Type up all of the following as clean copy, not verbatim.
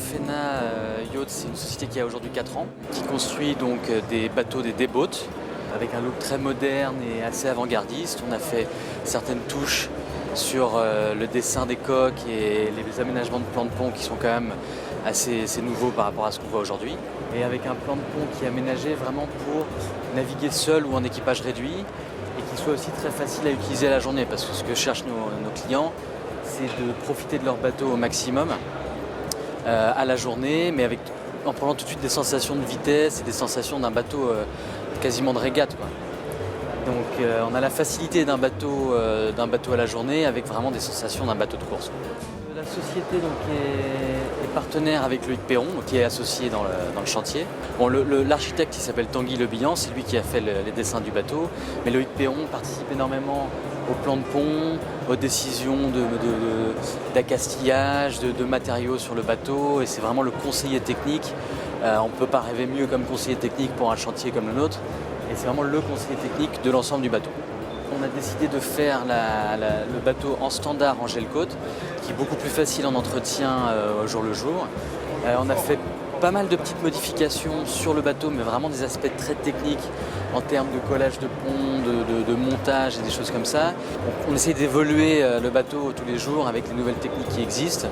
Alfena Yacht, c'est une société qui a aujourd'hui 4 ans, qui construit donc des bateaux, des day-boats, avec un look très moderne et assez avant-gardiste. On a fait certaines touches sur le dessin des coques et les aménagements de plans de pont qui sont quand même assez nouveaux par rapport à ce qu'on voit aujourd'hui. Et avec un plan de pont qui est aménagé vraiment pour naviguer seul ou en équipage réduit et qui soit aussi très facile à utiliser à la journée, parce que ce que cherchent nos clients, c'est de profiter de leur bateau au maximum à la journée, mais en prenant tout de suite des sensations de vitesse et des sensations d'un bateau quasiment de régate, quoi. Donc on a la facilité d'un bateau à la journée avec vraiment des sensations d'un bateau de course. La société donc, est partenaire avec Loïc Perron, qui est associé dans le chantier. Bon, l'architecte qui s'appelle Tanguy Le Bihan, c'est lui qui a fait les dessins du bateau, mais Loïc Perron participe énormément au plan de pont, aux décisions d'accastillage, de matériaux sur le bateau, et c'est vraiment le conseiller technique. On ne peut pas rêver mieux comme conseiller technique pour un chantier comme le nôtre, et c'est vraiment le conseiller technique de l'ensemble du bateau. On a décidé de faire le bateau en standard en gel coat, qui est beaucoup plus facile en entretien au jour le jour. On a fait pas mal de petites modifications sur le bateau, mais vraiment des aspects très techniques en termes de collage de pont, de montage et des choses comme ça. On essaie d'évoluer le bateau tous les jours avec les nouvelles techniques qui existent.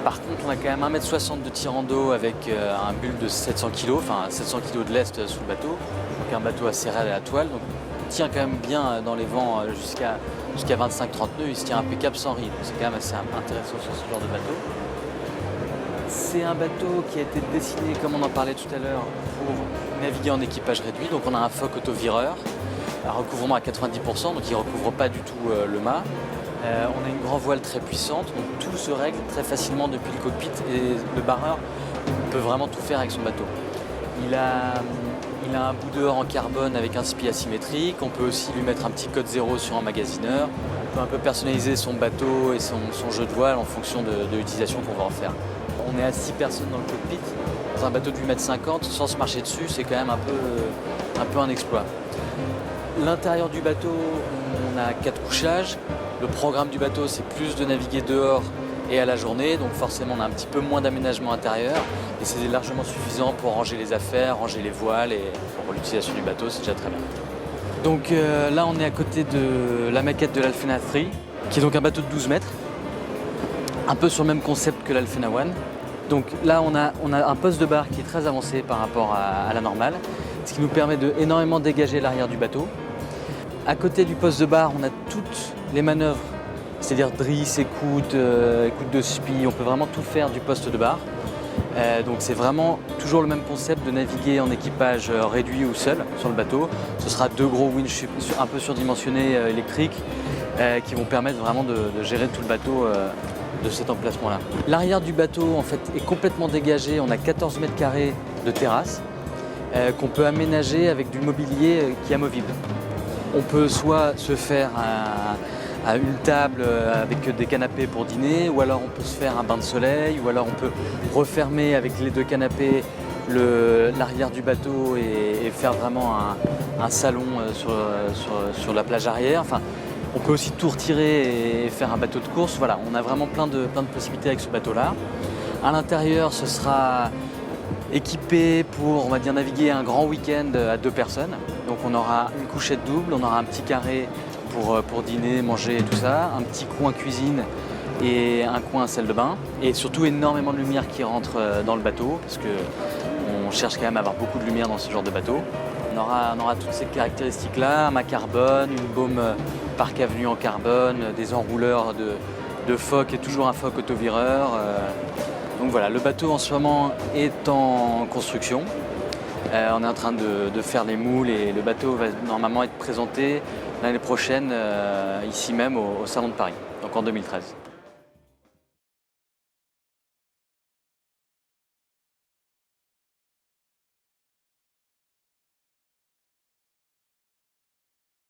Par contre, on a quand même 1,60 m de tirant d'eau avec un bulle de 700 kg, enfin 700 kg de lest sous le bateau. Donc un bateau assez raide à la toile. Donc on tient quand même bien dans les vents jusqu'à 25-30 nœuds, il se tient impeccable sans ride. C'est quand même assez intéressant sur ce genre de bateau. C'est un bateau qui a été dessiné, comme on en parlait tout à l'heure, pour naviguer en équipage réduit. Donc on a un foc autovireur, un recouvrement à 90%, donc il ne recouvre pas du tout le mât. On a une grand voile très puissante, donc tout se règle très facilement depuis le cockpit et le barreur peut vraiment tout faire avec son bateau. Il a un bout dehors en carbone avec un spi asymétrique. On peut aussi lui mettre un petit code 0 sur un magasineur. On peut un peu personnaliser son bateau et son jeu de voile en fonction de l'utilisation qu'on va en faire. On est à 6 personnes dans le cockpit. Dans un bateau de 8,50 m, sans se marcher dessus, c'est quand même un peu un exploit. L'intérieur du bateau, on a 4 couchages. Le programme du bateau, c'est plus de naviguer dehors et à la journée, donc forcément on a un petit peu moins d'aménagement intérieur et c'est largement suffisant pour ranger les affaires, ranger les voiles, et pour l'utilisation du bateau, c'est déjà très bien. Donc là on est à côté de la maquette de l'Alfena 3, qui est donc un bateau de 12 mètres, un peu sur le même concept que l'Alfena 1. Donc là on a un poste de barre qui est très avancé par rapport à la normale, ce qui nous permet de énormément dégager l'arrière du bateau. À côté du poste de barre, on a toutes les manœuvres, c'est-à-dire drisse, écoute de spi, on peut vraiment tout faire du poste de barre. Donc c'est vraiment toujours le même concept de naviguer en équipage réduit ou seul sur le bateau. Ce sera 2 gros winches un peu surdimensionnés électriques qui vont permettre vraiment de gérer tout le bateau de cet emplacement-là. L'arrière du bateau en fait est complètement dégagé, on a 14 mètres carrés de terrasse qu'on peut aménager avec du mobilier qui est amovible. On peut soit se faire à une table avec des canapés pour dîner, ou alors on peut se faire un bain de soleil, ou alors on peut refermer avec les 2 canapés l'arrière du bateau et faire vraiment un salon sur la plage arrière. Enfin, on peut aussi tout retirer et faire un bateau de course. Voilà, on a vraiment plein de possibilités avec ce bateau-là. À l'intérieur, ce sera équipé pour, on va dire, naviguer un grand week-end à 2 personnes. Donc on aura une couchette double, on aura un petit carré pour dîner, manger et tout ça, un petit coin cuisine et un coin salle de bain, et surtout énormément de lumière qui rentre dans le bateau, parce qu'on cherche quand même à avoir beaucoup de lumière dans ce genre de bateau. On aura toutes ces caractéristiques-là, un mât carbone, une baume Parc Avenue en carbone, des enrouleurs de foc et toujours un foc autovireur. Donc voilà, le bateau en ce moment est en construction. On est en train de faire les moules et le bateau va normalement être présenté l'année prochaine ici même au Salon de Paris, donc en 2013.